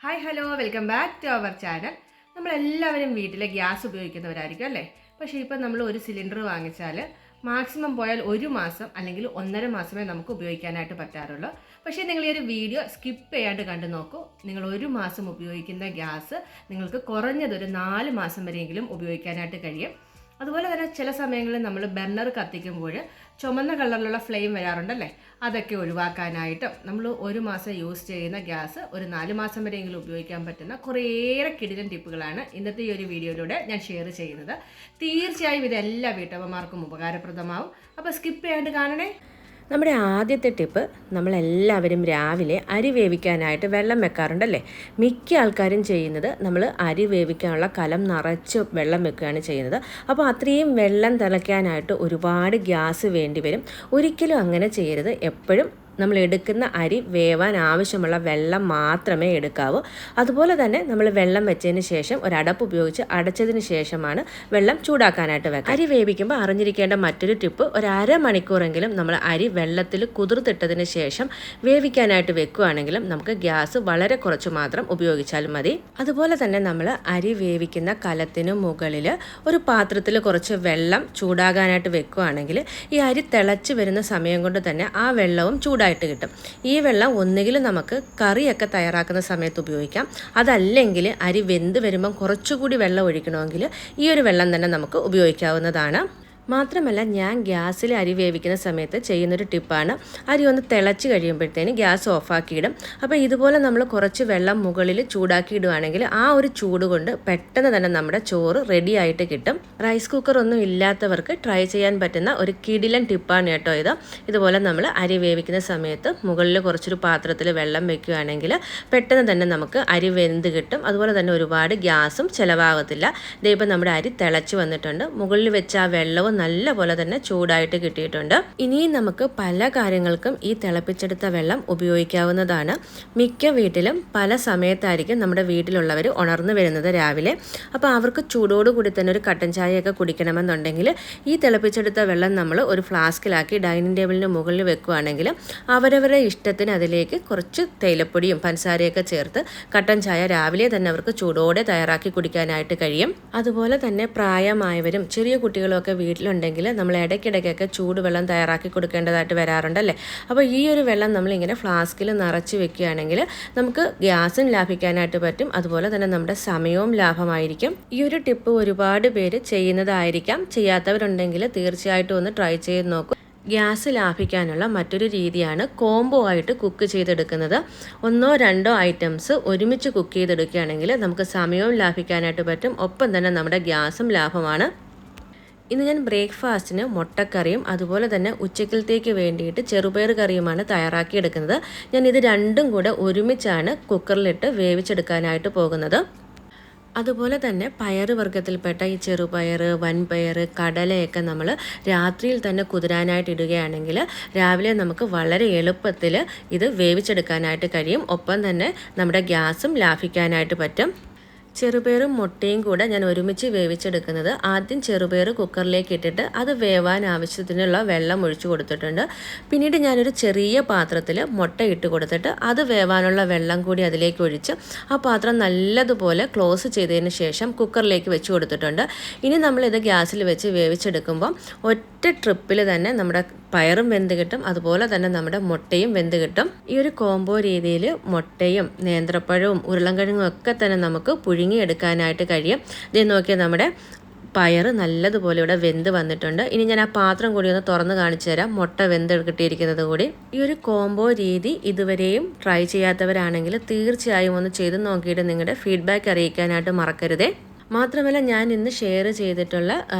Hi hello welcome back to our channel. നമ്മളെല്ലാവരും വീട്ടിൽ gas ഉപയോഗിക്കുന്നവരായിരിക്കും അല്ലേ? പക്ഷേ ഇപ്പം നമ്മൾ ഒരു സിലിണ്ടർ വാങ്ങിച്ചാൽ മാക്സിമം പോയാൽ ഒരു മാസം അല്ലെങ്കിൽ 1.5 മാസമേ നമുക്ക് ഉപയോഗിക്കാനായിട്ട് പറ്റാറുള്ളൂ. പക്ഷേ നിങ്ങൾ ഈ ഒരു വീഡിയോ സ്കിപ്പ് ചെയ്യാണ്ട് കണ്ടു നോക്കൂ. നിങ്ങൾ ഒരു മാസം ഉപയോഗിക്കുന്ന ഗ്യാസ് നിങ്ങൾക്ക് കുറഞ്ഞതൊരു 4 മാസം വരെയെങ്കിലും ഉപയോഗിക്കാനായിട്ട് കഴിയും. അതുപോലെ തന്നെ ചില സമയങ്ങളിൽ നമ്മൾ ബർണർ കത്തിക്കുമ്പോൾ ചുമന്ന കളറിലുള്ള ഫ്ലെയിം വരാറുണ്ടല്ലേ, അതൊക്കെ ഒഴിവാക്കാനായിട്ടും നമ്മൾ ഒരു മാസം യൂസ് ചെയ്യുന്ന ഗ്യാസ് ഒരു 4 മാസം വരെയെങ്കിലും ഉപയോഗിക്കാൻ പറ്റുന്ന കുറേയേറെ കിടിലൻ ടിപ്പുകളാണ് ഇന്നത്തെ ഈ ഒരു വീഡിയോയിലൂടെ ഞാൻ ഷെയർ ചെയ്യുന്നത്. തീർച്ചയായും ഇത് എല്ലാ വീട്ടമ്മമാർക്കും ഉപകാരപ്രദമാവും. അപ്പോൾ സ്കിപ്പ് ചെയ്യാണ്ട് കാണണേ. നമ്മുടെ ആദ്യത്തെ ടിപ്പ്, നമ്മളെല്ലാവരും രാവിലെ അരി വേവിക്കാനായിട്ട് വെള്ളം വെക്കാറുണ്ടല്ലേ. മിക്ക ആൾക്കാരും ചെയ്യുന്നത് നമ്മൾ അരി വേവിക്കാനുള്ള കലം നിറച്ച് വെള്ളം വെക്കുകയാണ് ചെയ്യുന്നത്. അപ്പോൾ അത്രയും വെള്ളം തിളയ്ക്കാനായിട്ട് ഒരുപാട് ഗ്യാസ് വേണ്ടി വരും. ഒരിക്കലും അങ്ങനെ ചെയ്യരുത്. എപ്പോഴും നമ്മൾ എടുക്കുന്ന അരി വേവാൻ ആവശ്യമുള്ള വെള്ളം മാത്രമേ എടുക്കാവൂ. അതുപോലെ തന്നെ നമ്മൾ വെള്ളം വെച്ചതിന് ശേഷം ഒരു അടപ്പ് ഉപയോഗിച്ച് അടച്ചതിന് ശേഷമാണ് വെള്ളം ചൂടാക്കാനായിട്ട് വെക്കുക. അരി വേവിക്കുമ്പോൾ അറിഞ്ഞിരിക്കേണ്ട മറ്റൊരു ടിപ്പ്, ഒരു അരമണിക്കൂറെങ്കിലും നമ്മൾ അരി വെള്ളത്തിൽ കുതിർത്തിട്ടതിന് ശേഷം വേവിക്കാനായിട്ട് വെക്കുകയാണെങ്കിലും നമുക്ക് ഗ്യാസ് വളരെ കുറച്ച് മാത്രം ഉപയോഗിച്ചാലും മതി. അതുപോലെ തന്നെ നമ്മൾ അരി വേവിക്കുന്ന കലത്തിന് മുകളിൽ ഒരു പാത്രത്തിൽ കുറച്ച് വെള്ളം ചൂടാകാനായിട്ട് വെക്കുകയാണെങ്കിൽ ഈ അരി തിളച്ച് വരുന്ന സമയം കൊണ്ട് തന്നെ ആ വെള്ളവും ചൂടായിട്ട് കിട്ടും. ഈ വെള്ളം ഒന്നുകിൽ നമുക്ക് കറിയൊക്കെ തയ്യാറാക്കുന്ന സമയത്ത് ഉപയോഗിക്കാം, അതല്ലെങ്കിൽ അരി വെന്ത് വരുമ്പം കുറച്ചുകൂടി വെള്ളം ഒഴിക്കണമെങ്കിൽ ഈ ഒരു വെള്ളം തന്നെ നമുക്ക് ഉപയോഗിക്കാവുന്നതാണ്. മാത്രമല്ല, ഞാൻ ഗ്യാസിൽ അരി വേവിക്കുന്ന സമയത്ത് ചെയ്യുന്നൊരു ടിപ്പാണ്, അരി ഒന്ന് തിളച്ച് കഴിയുമ്പോഴത്തേന് ഗ്യാസ് ഓഫാക്കിയിടും. അപ്പോൾ ഇതുപോലെ നമ്മൾ കുറച്ച് വെള്ളം മുകളിൽ ചൂടാക്കി ഇടുകയാണെങ്കിൽ ആ ഒരു ചൂട് കൊണ്ട് പെട്ടെന്ന് തന്നെ നമ്മുടെ ചോറ് റെഡി ആയിട്ട് കിട്ടും. റൈസ് കുക്കർ ഒന്നും ഇല്ലാത്തവർക്ക് ട്രൈ ചെയ്യാൻ പറ്റുന്ന ഒരു കിടിലൻ ടിപ്പാണ് കേട്ടോ ഇത്. ഇതുപോലെ നമ്മൾ അരി വേവിക്കുന്ന സമയത്ത് മുകളിൽ കുറച്ചൊരു പാത്രത്തിൽ വെള്ളം വെക്കുകയാണെങ്കിൽ പെട്ടെന്ന് തന്നെ നമുക്ക് അരി വെന്ത് കിട്ടും. അതുപോലെ തന്നെ ഒരുപാട് ഗ്യാസും ചിലവാകത്തില്ല. ഇതേപോലെ നമ്മുടെ അരി തിളച്ച് വന്നിട്ടുണ്ട്. മുകളിൽ വെച്ച ആ വെള്ളവും നല്ല പോലെ തന്നെ ചൂടായിട്ട് കിട്ടിയിട്ടുണ്ട്. ഇനിയും നമുക്ക് പല കാര്യങ്ങൾക്കും ഈ തിളപ്പിച്ചെടുത്ത വെള്ളം ഉപയോഗിക്കാവുന്നതാണ്. മിക്ക വീട്ടിലും പല സമയത്തായിരിക്കും നമ്മുടെ വീട്ടിലുള്ളവർ ഉണർന്നു വരുന്നത് രാവിലെ. അപ്പോൾ അവർക്ക് ചൂടോടുകൂടി തന്നെ ഒരു കട്ടൻ ചായയൊക്കെ കുടിക്കണമെന്നുണ്ടെങ്കിൽ ഈ തിളപ്പിച്ചെടുത്ത വെള്ളം നമ്മൾ ഒരു ഫ്ലാസ്കിലാക്കി ഡൈനിങ് ടേബിളിന് മുകളിൽ വെക്കുകയാണെങ്കിൽ അവരവരുടെ ഇഷ്ടത്തിന് അതിലേക്ക് കുറച്ച് തേയിലപ്പൊടിയും പഞ്ചസാരയൊക്കെ ചേർത്ത് കട്ടൻ ചായ രാവിലെ തന്നെ അവർക്ക് ചൂടോടെ തയ്യാറാക്കി കുടിക്കാനായിട്ട് കഴിയും. അതുപോലെ തന്നെ പ്രായമായവരും ചെറിയ കുട്ടികളൊക്കെ വീട്ടിലുണ്ടെങ്കിൽ നമ്മൾ ഇടയ്ക്കിടയ്ക്കൊക്കെ ചൂടുവെള്ളം തയ്യാറാക്കി കൊടുക്കേണ്ടതായിട്ട് വരാറുണ്ടല്ലേ. അപ്പോൾ ഈ ഒരു വെള്ളം നമ്മളിങ്ങനെ ഫ്ലാസ്കിൽ നിറച്ച് വെക്കുകയാണെങ്കിൽ നമുക്ക് ഗ്യാസും ലാഭിക്കാനായിട്ട് പറ്റും. അതുപോലെ തന്നെ നമ്മുടെ സമയവും ലാഭമായിരിക്കും. ഈ ഒരു ടിപ്പ് ഒരുപാട് പേര് ചെയ്യുന്നതായിരിക്കാം. ചെയ്യാത്തവരുണ്ടെങ്കിൽ തീർച്ചയായിട്ടും ഒന്ന് ട്രൈ ചെയ്ത് നോക്കും. ഗ്യാസ് ലാഭിക്കാനുള്ള മറ്റൊരു രീതിയാണ് കോംബോ ആയിട്ട് കുക്ക് ചെയ്തെടുക്കുന്നത്. 1-2 ഐറ്റംസ് ഒരുമിച്ച് കുക്ക് ചെയ്തെടുക്കുകയാണെങ്കിൽ നമുക്ക് സമയവും ലാഭിക്കാനായിട്ട് പറ്റും, ഒപ്പം തന്നെ നമ്മുടെ ഗ്യാസും ലാഭമാണ്. ഇന്ന് ഞാൻ ബ്രേക്ക്ഫാസ്റ്റിന് മുട്ടക്കറിയും അതുപോലെ തന്നെ ഉച്ചക്കലത്തേക്ക് വേണ്ടിയിട്ട് ചെറുപയർ കറിയുമാണ് തയ്യാറാക്കിയെടുക്കുന്നത്. ഞാൻ ഇത് രണ്ടും കൂടെ ഒരുമിച്ചാണ് കുക്കറിലിട്ട് വേവിച്ചെടുക്കാനായിട്ട് പോകുന്നത്. അതുപോലെ തന്നെ പയർ വർഗ്ഗത്തിൽപ്പെട്ട ഈ ചെറുപയർ, വൻപയർ, കടലയൊക്കെ നമ്മൾ രാത്രിയിൽ തന്നെ കുതിരാനായിട്ട് ഇടുകയാണെങ്കിൽ രാവിലെ നമുക്ക് വളരെ എളുപ്പത്തിൽ ഇത് വേവിച്ചെടുക്കാനായിട്ട് കഴിയും. ഒപ്പം തന്നെ നമ്മുടെ ഗ്യാസും ലാഭിക്കാനായിട്ട് പറ്റും. ചെറുപയറും മുട്ടയും കൂടെ ഞാൻ ഒരുമിച്ച് വേവിച്ചെടുക്കുന്നത്, ആദ്യം ചെറുപയർ കുക്കറിലേക്ക് ഇട്ടിട്ട് അത് വേവാൻ ആവശ്യത്തിനുള്ള വെള്ളം ഒഴിച്ചു കൊടുത്തിട്ടുണ്ട്. പിന്നീട് ഞാനൊരു ചെറിയ പാത്രത്തിൽ മുട്ട ഇട്ട് കൊടുത്തിട്ട് അത് വേവാനുള്ള വെള്ളം കൂടി അതിലേക്ക് ഒഴിച്ച് ആ പാത്രം നല്ലതുപോലെ ക്ലോസ് ചെയ്തതിന് ശേഷം കുക്കറിലേക്ക് വെച്ച് കൊടുത്തിട്ടുണ്ട്. ഇനി നമ്മളിത് ഗ്യാസിൽ വെച്ച് വേവിച്ചെടുക്കുമ്പം ഒറ്റ ട്രിപ്പിൽ തന്നെ നമ്മുടെ പയറും വെന്ത് കിട്ടും, അതുപോലെ തന്നെ നമ്മുടെ മുട്ടയും വെന്ത് കിട്ടും. ഈ ഒരു കോംബോ രീതിയിൽ മുട്ടയും നേന്ത്രപ്പഴവും ഉരുളൻകിഴങ്ങും ഒക്കെ തന്നെ നമുക്ക് പുഴുങ്ങിയെടുക്കാനായിട്ട് കഴിയും. ഇത് നോക്കിയാൽ നമ്മുടെ പയർ നല്ലതുപോലെ ഇവിടെ വെന്ത് വന്നിട്ടുണ്ട്. ഇനി ഞാൻ ആ പാത്രം കൂടി ഒന്ന് തുറന്ന് കാണിച്ചു തരാം, മുട്ട വെന്ത് കിട്ടിയിരിക്കുന്നത് കൂടി. ഈ ഒരു കോംബോ രീതി ഇതുവരെയും ട്രൈ ചെയ്യാത്തവരാണെങ്കിൽ തീർച്ചയായും ഒന്ന് ചെയ്ത് നോക്കിയിട്ട് നിങ്ങളുടെ ഫീഡ്ബാക്ക് അറിയിക്കാനായിട്ട് മറക്കരുതേ. മാത്രമല്ല, ഞാൻ ഇന്ന് ഷെയർ ചെയ്തിട്ടുള്ള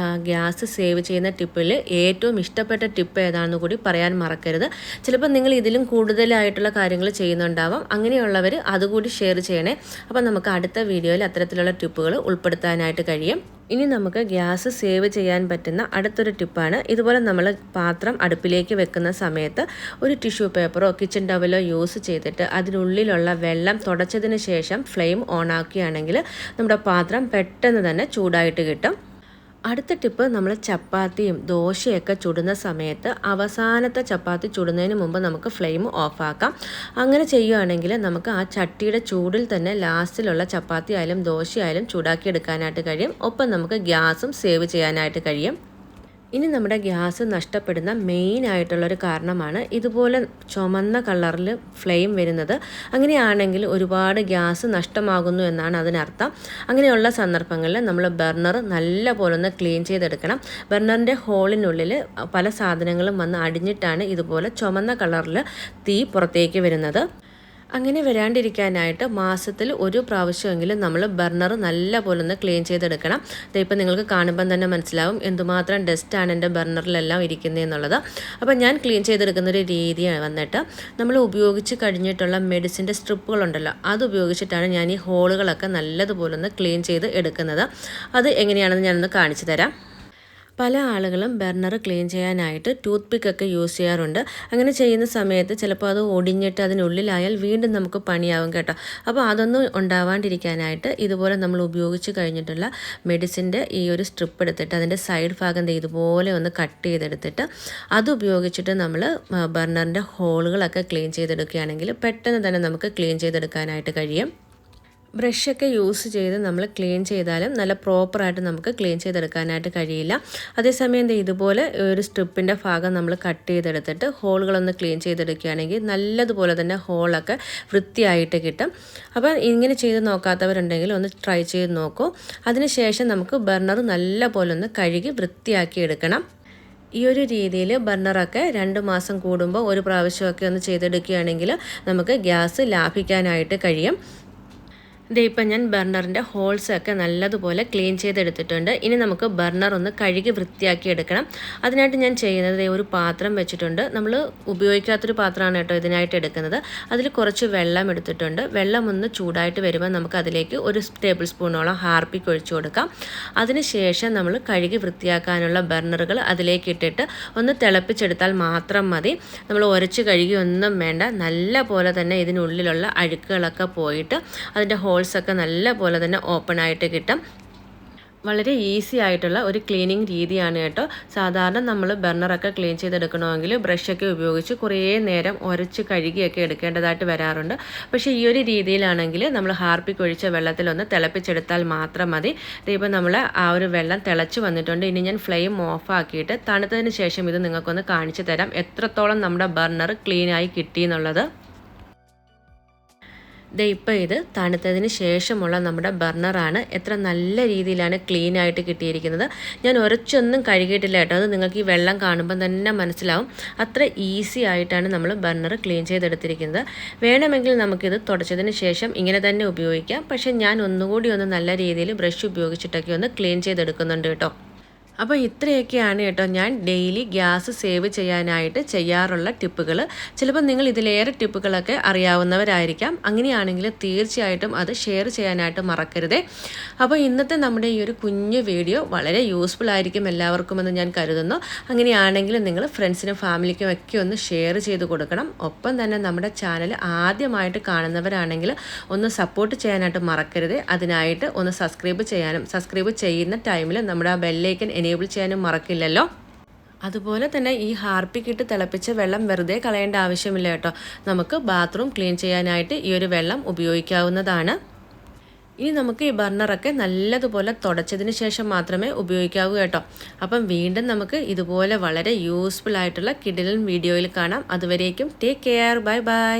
ഗ്യാസ് സേവ് ചെയ്യുന്ന ടിപ്പിൽ ഏറ്റവും ഇഷ്ടപ്പെട്ട ടിപ്പ് ഏതാണെന്ന് കൂടി പറയാൻ മറക്കരുത്. ചിലപ്പോൾ നിങ്ങൾ ഇതിലും കൂടുതലായിട്ടുള്ള കാര്യങ്ങൾ ചെയ്യുന്നുണ്ടാവാം. അങ്ങനെയുള്ളവർ അതുകൂടി ഷെയർ ചെയ്യണേ. അപ്പോൾ നമുക്ക് അടുത്ത വീഡിയോയിൽ അത്തരത്തിലുള്ള ടിപ്പുകൾ ഉൾപ്പെടുത്താനായിട്ട് കഴിയും. ഇനി നമുക്ക് ഗ്യാസ് സേവ് ചെയ്യാൻ പറ്റുന്ന അടുത്തൊരു ടിപ്പാണ്. ഇതുപോലെ നമ്മൾ പാത്രം അടുപ്പിലേക്ക് വെക്കുന്ന സമയത്ത് ഒരു ടിഷ്യൂ പേപ്പറോ കിച്ചൺ ടവലോ യൂസ് ചെയ്തിട്ട് അതിനുള്ളിലുള്ള വെള്ളം തുടച്ചതിന് ശേഷം ഫ്ലെയിം ഓൺ ആക്കുകയാണെങ്കിൽ നമ്മുടെ പാത്രം പെട്ടെന്ന് തന്നെ ചൂടായിട്ട് കിട്ടും. അടുത്ത ടിപ്പ്, നമ്മൾ ചപ്പാത്തിയും ദോശയൊക്കെ ചുടുന്ന സമയത്ത് അവസാനത്തെ ചപ്പാത്തി ചുടുന്നതിന് മുമ്പ് നമുക്ക് ഫ്ലെയിം ഓഫാക്കാം. അങ്ങനെ ചെയ്യുകയാണെങ്കിൽ നമുക്ക് ആ ചട്ടിയുടെ ചൂടിൽ തന്നെ ലാസ്റ്റിലുള്ള ചപ്പാത്തി ആയാലും ദോശ ആയാലും ചൂടാക്കിയെടുക്കാനായിട്ട് കഴിയും. ഒപ്പം നമുക്ക് ഗ്യാസും സേവ് ചെയ്യാനായിട്ട് കഴിയും. ഇനി നമ്മുടെ ഗ്യാസ് നഷ്ടപ്പെടുന്ന മെയിൻ ആയിട്ടുള്ളൊരു കാരണമാണ് ഇതുപോലെ ചുമന്ന കളറിൽ ഫ്ലെയിം വരുന്നത്. അങ്ങനെയാണെങ്കിൽ ഒരുപാട് ഗ്യാസ് നഷ്ടമാകുന്നു എന്നാണ് അതിനർത്ഥം. അങ്ങനെയുള്ള സന്ദർഭങ്ങളിൽ നമ്മൾ ബർണർ നല്ല പോലെ ഒന്ന് ക്ലീൻ ചെയ്തെടുക്കണം. ബർണറിൻ്റെ ഹോളിനുള്ളിൽ പല സാധനങ്ങളും വന്ന് അടിഞ്ഞിട്ടാണ് ഇതുപോലെ ചുമന്ന കളറിൽ തീ പുറത്തേക്ക് വരുന്നത്. അങ്ങനെ വരാണ്ടിരിക്കാനായിട്ട് മാസത്തിൽ ഒരു പ്രാവശ്യമെങ്കിലും നമ്മൾ ബർണർ നല്ല പോലെ ഒന്ന് ക്ലീൻ ചെയ്തെടുക്കണം. ഇതിപ്പോൾ നിങ്ങൾക്ക് കാണുമ്പം തന്നെ മനസ്സിലാവും എന്തുമാത്രം ഡസ്റ്റാണ് എൻ്റെ ബർണറിലെല്ലാം ഇരിക്കുന്നതെന്നുള്ളത്. അപ്പോൾ ഞാൻ ക്ലീൻ ചെയ്തെടുക്കുന്നൊരു രീതിയാണ് വന്നിട്ട്, നമ്മൾ ഉപയോഗിച്ച് കഴിഞ്ഞിട്ടുള്ള മെഡിസിൻ്റെ സ്ട്രിപ്പുകളുണ്ടല്ലോ, അത് ഉപയോഗിച്ചിട്ടാണ് ഞാൻ ഈ ഹോളുകളൊക്കെ നല്ലതുപോലെ ഒന്ന് ക്ലീൻ ചെയ്ത് എടുക്കുന്നത്. അത് എങ്ങനെയാണെന്ന് ഞാനൊന്ന് കാണിച്ചു തരാം. പല ആളുകളും ബർണർ ക്ലീൻ ചെയ്യാനായിട്ട് ടൂത്ത് പിക്കൊക്കെ യൂസ് ചെയ്യാറുണ്ട്. അങ്ങനെ ചെയ്യുന്ന സമയത്ത് ചിലപ്പോൾ അത് ഒടിഞ്ഞിട്ട് അതിനുള്ളിലായാൽ വീണ്ടും നമുക്ക് പണിയാവും കേട്ടോ. അപ്പോൾ അതൊന്നും ഉണ്ടാവാണ്ടിരിക്കാനായിട്ട് ഇതുപോലെ നമ്മൾ ഉപയോഗിച്ച് കഴിഞ്ഞിട്ടുള്ള മെഡിസിൻ്റെ ഈ ഒരു സ്ട്രിപ്പ് എടുത്തിട്ട് അതിൻ്റെ സൈഡ് ഭാഗം ഇതുപോലെ ഒന്ന് കട്ട് ചെയ്തെടുത്തിട്ട് അത് ഉപയോഗിച്ചിട്ട് നമ്മൾ ബർണറിൻ്റെ ഹോളുകളൊക്കെ ക്ലീൻ ചെയ്തെടുക്കുകയാണെങ്കിൽ പെട്ടെന്ന് തന്നെ നമുക്ക് ക്ലീൻ ചെയ്തെടുക്കാനായിട്ട് കഴിയും. ബ്രഷൊക്കെ യൂസ് ചെയ്ത് നമ്മൾ ക്ലീൻ ചെയ്താലും നല്ല പ്രോപ്പറായിട്ട് നമുക്ക് ക്ലീൻ ചെയ്തെടുക്കാനായിട്ട് കഴിയില്ല. അതേസമയം ഇതുപോലെ ഒരു സ്ട്രിപ്പിൻ്റെ ഭാഗം നമ്മൾ കട്ട് ചെയ്തെടുത്തിട്ട് ഹോളുകളൊന്ന് ക്ലീൻ ചെയ്തെടുക്കുകയാണെങ്കിൽ നല്ലതുപോലെ തന്നെ ഹോളൊക്കെ വൃത്തിയായിട്ട് കിട്ടും. അപ്പോൾ ഇങ്ങനെ ചെയ്ത് നോക്കാത്തവരുണ്ടെങ്കിൽ ഒന്ന് ട്രൈ ചെയ്ത് നോക്കൂ. അതിനുശേഷം നമുക്ക് ബർണർ നല്ല പോലെ ഒന്ന് കഴുകി വൃത്തിയാക്കി എടുക്കണം. ഈ ഒരു രീതിയിൽ ബർണറൊക്കെ 2 മാസം കൂടുമ്പോൾ ഒരു പ്രാവശ്യമൊക്കെ ഒന്ന് ചെയ്തെടുക്കുകയാണെങ്കിൽ നമുക്ക് ഗ്യാസ് ലാഭിക്കാനായിട്ട് കഴിയും. ഇപ്പം ഞാൻ ബർണറിൻ്റെ ഹോൾസൊക്കെ നല്ലതുപോലെ ക്ലീൻ ചെയ്തെടുത്തിട്ടുണ്ട്. ഇനി നമുക്ക് ബർണർ ഒന്ന് കഴുകി വൃത്തിയാക്കി എടുക്കണം. അതിനായിട്ട് ഞാൻ ചെയ്യുന്നത് ഒരു പാത്രം വെച്ചിട്ടുണ്ട്. നമ്മൾ ഉപയോഗിക്കാത്തൊരു പാത്രമാണ് കേട്ടോ ഇതിനായിട്ട് എടുക്കുന്നത്. അതിൽ കുറച്ച് വെള്ളം എടുത്തിട്ടുണ്ട്. വെള്ളം ഒന്ന് ചൂടായിട്ട് വരുമ്പോൾ നമുക്ക് അതിലേക്ക് 1 ടേബിൾ സ്പൂണോളം ഹാർപ്പിക്ക് ഒഴിച്ചു കൊടുക്കാം. അതിനുശേഷം നമ്മൾ കഴുകി വൃത്തിയാക്കാനുള്ള ബർണറുകൾ അതിലേക്ക് ഇട്ടിട്ട് ഒന്ന് തിളപ്പിച്ചെടുത്താൽ മാത്രം മതി. നമ്മൾ ഉരച്ച് കഴുകി ഒന്നും വേണ്ട. നല്ല പോലെ തന്നെ ഇതിനുള്ളിലുള്ള അഴുക്കുകളൊക്കെ പോയിട്ട് അതിൻ്റെ ഹോൾസൊക്കെ നല്ല പോലെ തന്നെ ഓപ്പൺ ആയിട്ട് കിട്ടും. വളരെ ഈസി ആയിട്ടുള്ള ഒരു ക്ലീനിങ് രീതിയാണ് കേട്ടോ. സാധാരണ നമ്മൾ ബർണറൊക്കെ ക്ലീൻ ചെയ്തെടുക്കണമെങ്കിൽ ബ്രഷൊക്കെ ഉപയോഗിച്ച് കുറേ നേരം ഉരച്ച് കഴുകിയൊക്കെ എടുക്കേണ്ടതായിട്ട് വരാറുണ്ട്. പക്ഷേ ഈ ഒരു രീതിയിലാണെങ്കിൽ നമ്മൾ ഹാർപ്പിക്ക് ഒഴിച്ച വെള്ളത്തിലൊന്ന് തിളപ്പിച്ചെടുത്താൽ മാത്രം മതി. ഇപ്പോൾ നമ്മൾ ആ ഒരു വെള്ളം തിളച്ച് വന്നിട്ടുണ്ട്. ഇനി ഞാൻ ഫ്ലെയിം ഓഫ് ആക്കിയിട്ട് തണുത്തതിന് ശേഷം ഇത് നിങ്ങൾക്കൊന്ന് കാണിച്ചു തരാം എത്രത്തോളം നമ്മുടെ ബർണർ ക്ലീനായി കിട്ടിയെന്നുള്ളത്. ഇപ്പോൾ ഇത് തണുത്തതിന് ശേഷമുള്ള നമ്മുടെ ബർണറാണ്. എത്ര നല്ല രീതിയിലാണ് ക്ലീൻ ആയിട്ട് കിട്ടിയിരിക്കുന്നത്. ഞാൻ ഉരച്ചൊന്നും കഴുകിയിട്ടില്ല കേട്ടോ. അത് നിങ്ങൾക്ക് ഈ വെള്ളം കാണുമ്പോൾ തന്നെ മനസ്സിലാവും. അത്ര ഈസി ആയിട്ടാണ് നമ്മൾ ബർണർ ക്ലീൻ ചെയ്തെടുത്തിരിക്കുന്നത്. വേണമെങ്കിൽ നമുക്കിത് തുടച്ചതിന് ശേഷം ഇങ്ങനെ തന്നെ ഉപയോഗിക്കാം. പക്ഷേ ഞാൻ ഒന്നുകൂടി ഒന്ന് നല്ല രീതിയിൽ ബ്രഷ് ഉപയോഗിച്ചിട്ടൊക്കെ ഒന്ന് ക്ലീൻ ചെയ്തെടുക്കുന്നുണ്ട് കേട്ടോ. അപ്പോൾ ഇത്രയൊക്കെയാണ് കേട്ടോ ഞാൻ ഡെയിലി ഗ്യാസ് സേവ് ചെയ്യാനായിട്ട് ചെയ്യാറുള്ള ടിപ്പുകൾ. ചിലപ്പോൾ നിങ്ങൾ ഇതിലേറെ ടിപ്പുകളൊക്കെ അറിയാവുന്നവരായിരിക്കാം. അങ്ങനെയാണെങ്കിൽ തീർച്ചയായിട്ടും അത് ഷെയർ ചെയ്യാനായിട്ട് മറക്കരുതേ. അപ്പോൾ ഇന്നത്തെ നമ്മുടെ ഈ ഒരു കുഞ്ഞു വീഡിയോ വളരെ യൂസ്ഫുൾ ആയിരിക്കും എല്ലാവർക്കുമെന്ന് ഞാൻ കരുതുന്നു. അങ്ങനെയാണെങ്കിൽ നിങ്ങൾ ഫ്രണ്ട്സിനും ഫാമിലിക്കും ഒക്കെ ഒന്ന് ഷെയർ ചെയ്ത് കൊടുക്കണം. ഒപ്പം തന്നെ നമ്മുടെ ചാനൽ ആദ്യമായിട്ട് കാണുന്നവരാണെങ്കിൽ ഒന്ന് സപ്പോർട്ട് ചെയ്യാനായിട്ട് മറക്കരുത്. അതിനായിട്ട് ഒന്ന് സബ്സ്ക്രൈബ് ചെയ്യാനും സബ്സ്ക്രൈബ് ചെയ്യുന്ന ടൈമിൽ നമ്മുടെ ആ ബെല്ലൈക്കൻ എനേബിൾ ചെയ്യാനും മറക്കില്ലല്ലോ. അതുപോലെ തന്നെ ഈ ഹാർപ്പിക്കിട്ട് തിളപ്പിച്ച വെള്ളം വെറുതെ കളയേണ്ട ആവശ്യമില്ല കേട്ടോ. നമുക്ക് ബാത്റൂം ക്ലീൻ ചെയ്യാനായിട്ട് ഈ ഒരു വെള്ളം ഉപയോഗിക്കാവുന്നതാണ്. ഇനി നമുക്ക് ഈ ബർണറൊക്കെ നല്ലതുപോലെ തുടച്ചതിന് ശേഷം മാത്രമേ ഉപയോഗിക്കാവൂ കേട്ടോ. അപ്പം വീണ്ടും നമുക്ക് ഇതുപോലെ വളരെ യൂസ്ഫുൾ ആയിട്ടുള്ള കിടിലൻ വീഡിയോയിൽ കാണാം. അതുവരേക്കും ടേക്ക് കെയർ. Bye bye.